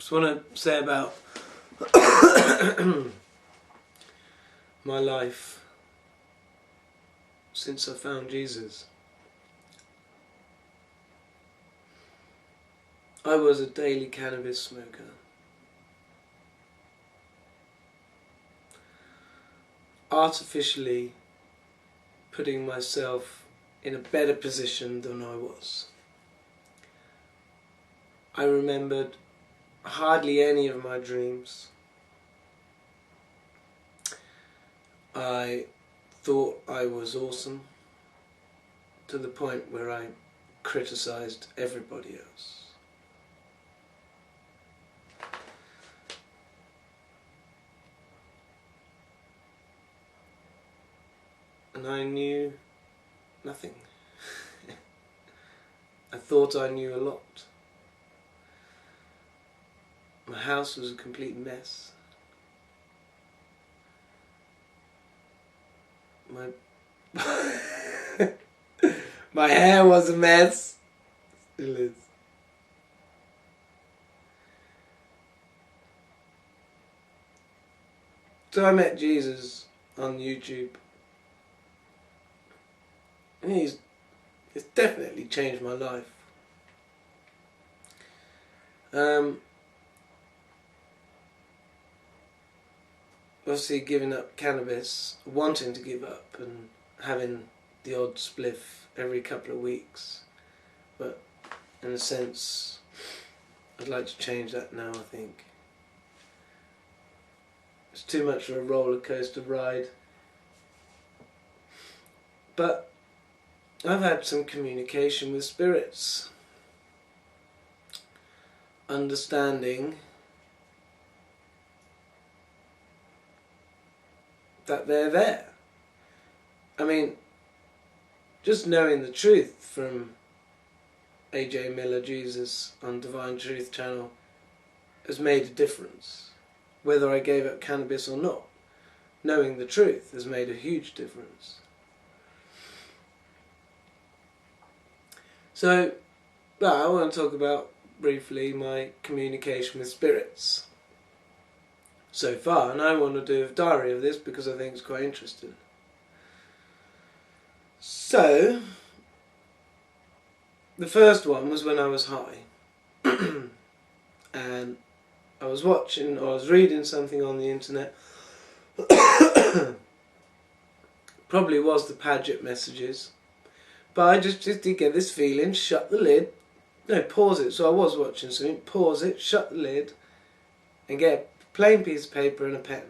Just want to say about my life since I found Jesus. I was a daily cannabis smoker. Artificially putting myself in a better position than I was. I remembered hardly any of my dreams. I thought I was awesome to the point where I criticized everybody else. And I knew nothing. I thought I knew a lot. My house was a complete mess. My hair was a mess. Still is. So I met Jesus on YouTube. And it's definitely changed my life. Obviously giving up cannabis, wanting to give up and having the odd spliff every couple of weeks. But in a sense, I'd like to change that now, I think. It's too much of a roller coaster ride. But I've had some communication with spirits. Understanding that they're there. I mean, just knowing the truth from AJ Miller Jesus on Divine Truth channel has made a difference. Whether I gave up cannabis or not, knowing the truth has made a huge difference. So, I want to talk about briefly my communication with spirits so far, and I want to do a diary of this because I think it's quite interesting. So, the first one was when I was high, and I was reading something on the internet. Probably was the Paget messages, but I just did get this feeling, shut the lid, no, pause it, so I was watching something, pause it, shut the lid, and get a plain piece of paper and a pen.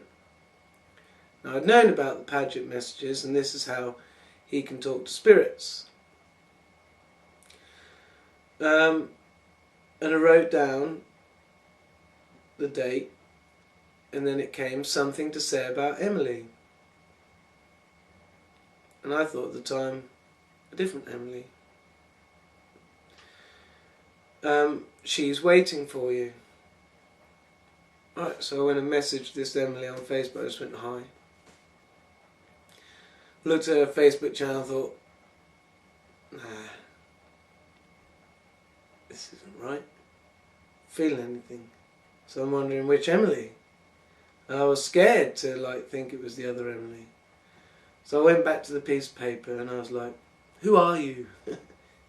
Now I'd known about the Paget messages, and this is how he can talk to spirits. And I wrote down the date, and then it came something to say about Emily. And I thought at the time, a different Emily. She's waiting for you. Right, so I went and messaged this Emily on Facebook. I just went hi. Looked at her Facebook channel and thought, nah, this isn't right. Feeling anything. So I'm wondering which Emily. And I was scared to think it was the other Emily. So I went back to the piece of paper and I was like, who are you? And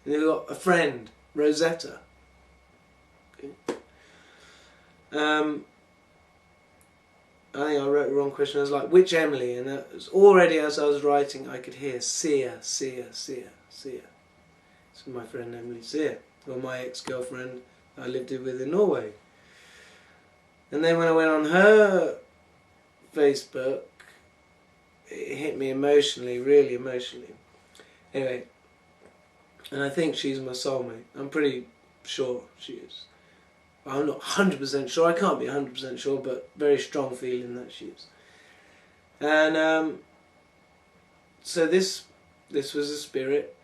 they got a friend, Rosetta. Okay. I think I wrote the wrong question. I was like, which Emily? And it was already as I was writing, I could hear Sia. It's my friend Emily Sia, or my ex-girlfriend I lived with in Norway. And then when I went on her Facebook, it hit me emotionally, really emotionally. Anyway, and I think she's my soulmate. I'm pretty sure she is. I'm not 100% sure, I can't be 100% sure, but very strong feeling that she is. And so this was a spirit,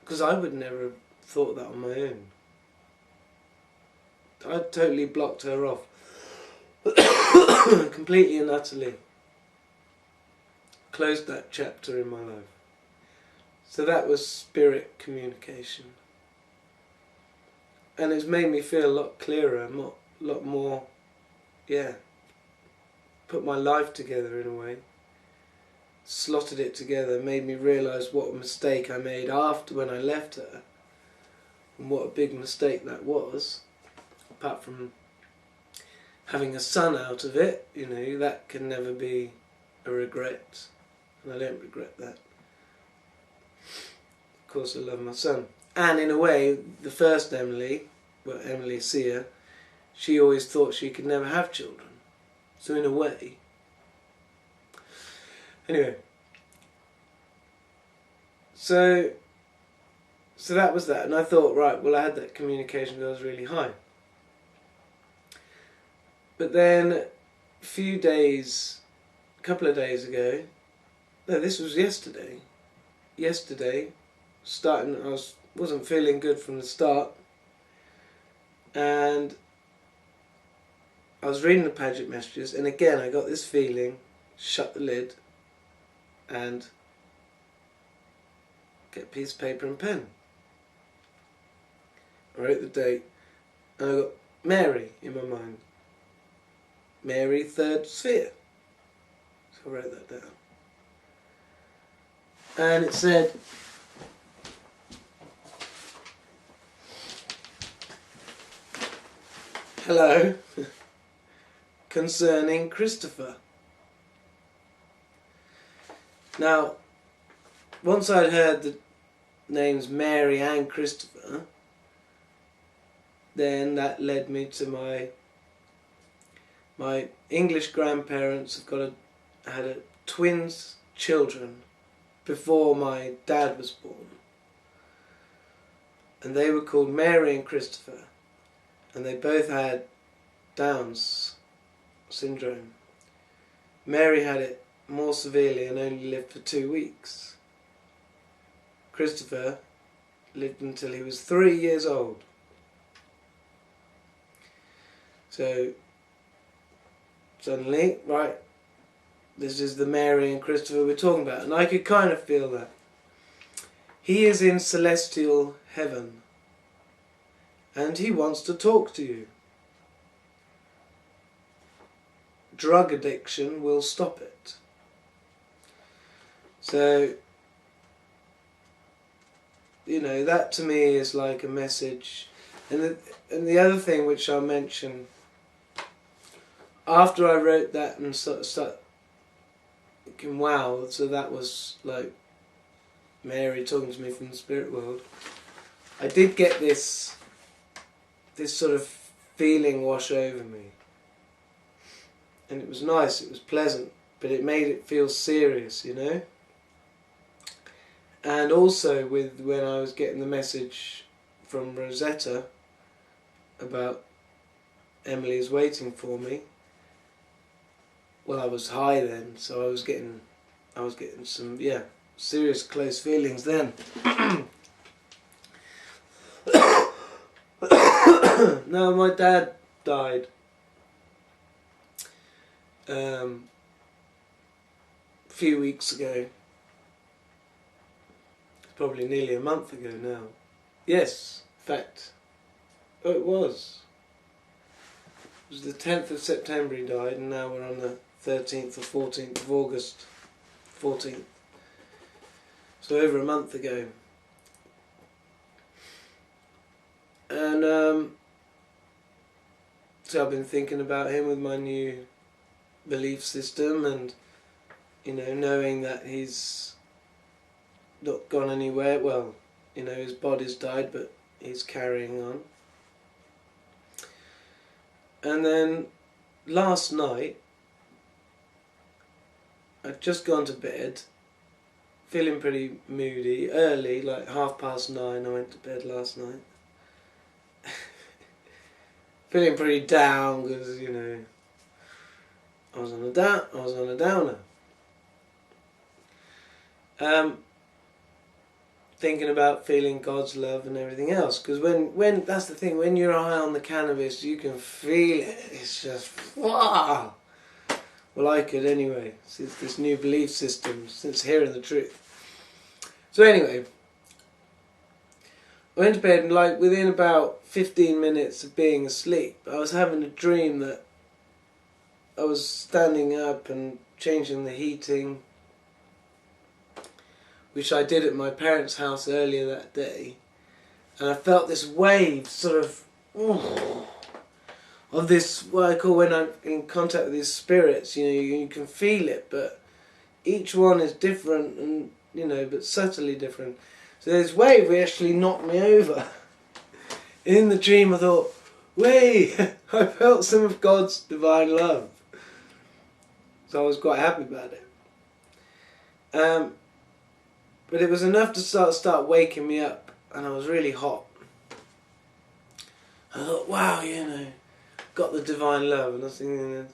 because I would never have thought that on my own. I totally blocked her off. Completely and utterly. Closed that chapter in my life. So that was spirit communication. And it's made me feel a lot clearer. I'm not lot more, yeah, put my life together in a way. Slotted it together, made me realise what a mistake I made after when I left her, and what a big mistake that was. Apart from having a son out of it, you know, that can never be a regret, and I don't regret that. Of course I love my son. And in a way, the first Emily, well, Emily Sear, she always thought she could never have children. So in a way... Anyway. So that was that. And I thought, right, well, I had that communication goals really high. But then a couple of days ago, no, this was yesterday. Yesterday, I wasn't feeling good from the start, and I was reading the Paget messages, and again I got this feeling, shut the lid, and get a piece of paper and pen. I wrote the date, and I got Mary in my mind. Mary, third sphere. So I wrote that down. And it said, hello, concerning Christopher. Now, once I'd heard the names Mary and Christopher, then that led me to my English grandparents had twins children before my dad was born, and they were called Mary and Christopher, and they both had Down's syndrome. Mary had it more severely and only lived for 2 weeks. Christopher lived until he was 3 years old. So suddenly, right, this is the Mary and Christopher we're talking about, and I could kind of feel that. He is in celestial heaven, and he wants to talk to you. Drug addiction will stop it. So, you know, that to me is like a message. And the other thing which I'll mention, after I wrote that and started thinking, wow, so that was like Mary talking to me from the spirit world, I did get this sort of feeling wash over me. And it was nice, it was pleasant, but it made it feel serious, you know? And also when I was getting the message from Rosetta about Emily's waiting for me, well, I was high then, so I was getting some, yeah, serious close feelings then. No, my dad died a few weeks ago. It's probably nearly a month ago now. Yes, in fact, oh, it was. It was the 10th of September he died, and now we're on the 13th or 14th of August. 14th. So over a month ago. And so I've been thinking about him with my new belief system, and, you know, knowing that he's not gone anywhere. Well, you know, his body's died, but he's carrying on. And then last night, I'd just gone to bed, feeling pretty moody, early, like 9:30 I went to bed last night. Feeling pretty down because, you know, I was on a downer. Thinking about feeling God's love and everything else, because when that's the thing, when you're high on the cannabis, you can feel it. It's just wow. Well, I could anyway, since this new belief system, since hearing the truth. So anyway, I went to bed and like within about 15 minutes of being asleep, I was having a dream that I was standing up and changing the heating, which I did at my parents' house earlier that day, and I felt this wave sort of this, what I call when I'm in contact with these spirits, you can feel it, but each one is different and, but subtly different. So this wave actually knocked me over. In the dream I thought, wait, I felt some of God's divine love. So I was quite happy about it. But it was enough to start waking me up, and I was really hot. I thought, wow, got the divine love, and I was thinking,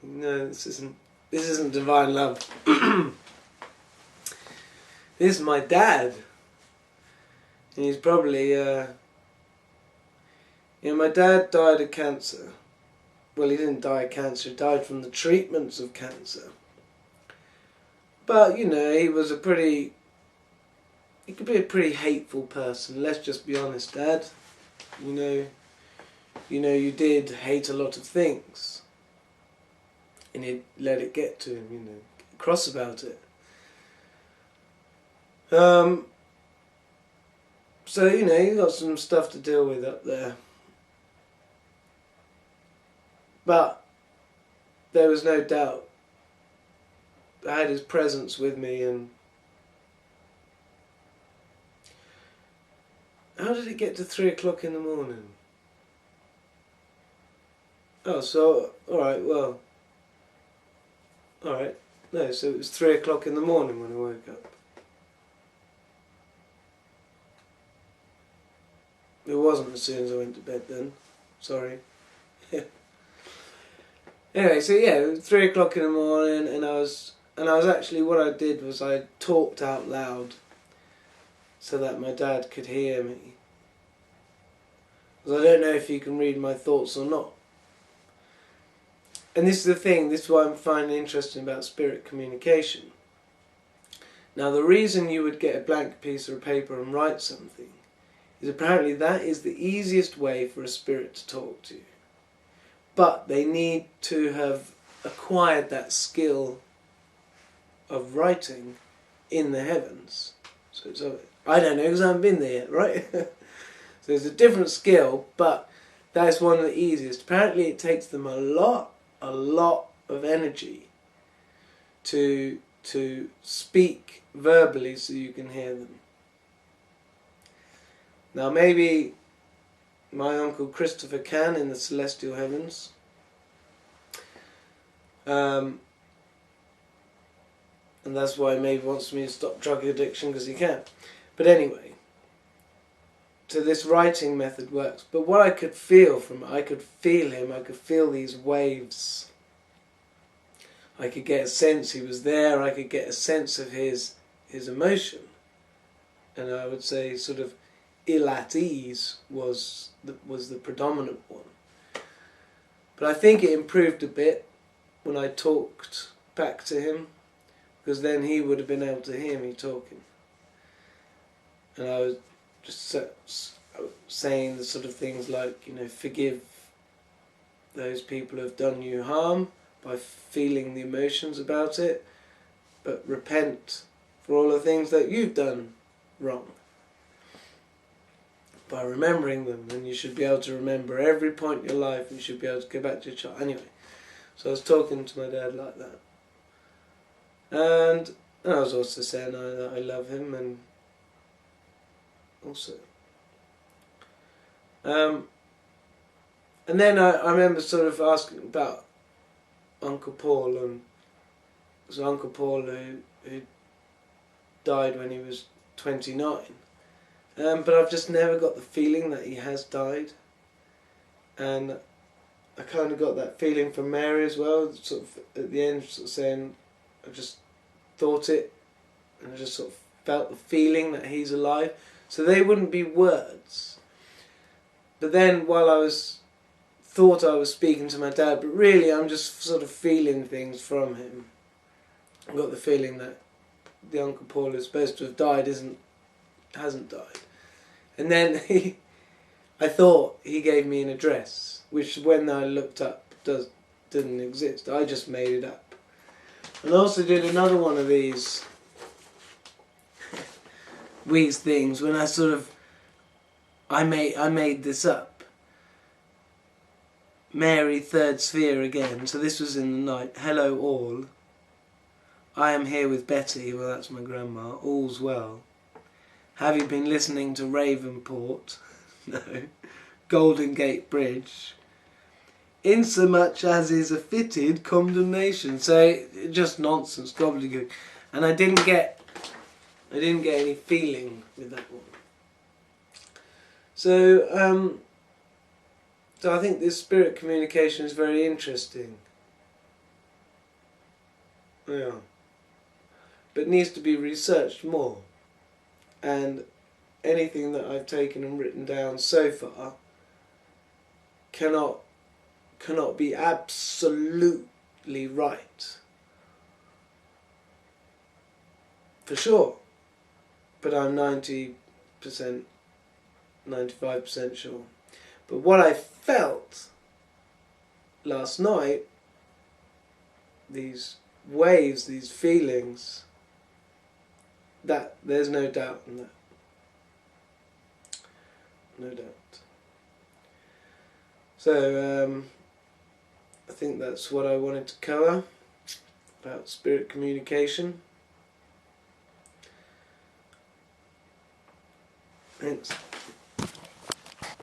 no, this isn't divine love. This is my dad. And he's probably, my dad died of cancer. Well, he didn't die of cancer, he died from the treatments of cancer. But, he was he could be a pretty hateful person, let's just be honest, Dad. You did hate a lot of things. And he let it get to him, cross about it. So, you got some stuff to deal with up there. But there was no doubt. I had his presence with me, and how did it get to 3 o'clock in the morning? Oh, so, alright, well. Alright, no, so it was 3 o'clock in the morning when I woke up. It wasn't as soon as I went to bed then. Sorry. Anyway, so yeah, it was 3 o'clock in the morning, and I was actually, what I did was I talked out loud so that my dad could hear me. Because I don't know if you can read my thoughts or not. And this is the thing, this is what I'm finding interesting about spirit communication. Now, the reason you would get a blank piece of paper and write something is apparently that is the easiest way for a spirit to talk to you. But they need to have acquired that skill of writing in the heavens. So I don't know because I haven't been there yet, right? So it's a different skill, but that's one of the easiest. Apparently it takes them a lot of energy to speak verbally so you can hear them. Now maybe my uncle Christopher can in the celestial heavens. And that's why he maybe wants me to stop drug addiction, because he can. But anyway, so this writing method works. But what I could feel from it, I could feel him, I could feel these waves. I could get a sense he was there, I could get a sense of his emotion. And I would say sort of ill at ease was the predominant one. But I think it improved a bit when I talked back to him, because then he would have been able to hear me talking. And I was just saying the sort of things like, forgive those people who have done you harm by feeling the emotions about it, but repent for all the things that you've done wrong by remembering them. And you should be able to remember every point in your life, and you should be able to go back to your child. Anyway, so I was talking to my dad like that. And I was also saying that I love him, and also. And then I remember sort of asking about Uncle Paul, and it was Uncle Paul who died when he was 29. But I've just never got the feeling that he has died. And I kind of got that feeling from Mary as well, sort of at the end, sort of saying, I just thought it, and I just sort of felt the feeling that he's alive. So they wouldn't be words. But then while I thought I was speaking to my dad, but really I'm just sort of feeling things from him. I got the feeling that the Uncle Paul who's supposed to have died hasn't died. And then I thought he gave me an address, which when I looked up didn't exist. I just made it up. And I also did another one of these things when I sort of I made this up. Mary, third sphere again. So this was in the night. Hello all. I am here with Betty. Well, that's my grandma. All's well. Have you been listening to Ravenport? No. Golden Gate Bridge. Insomuch as is a fitted condemnation. So just nonsense, gobbledygook. And I didn't get any feeling with that one. So I think this spirit communication is very interesting. Yeah. But needs to be researched more. And anything that I've taken and written down so far cannot be absolutely right. For sure. But I'm 90%, 95% sure. But what I felt last night, these waves, these feelings, that there's no doubt in that. No doubt. So I think that's what I wanted to cover about spirit communication. Thanks.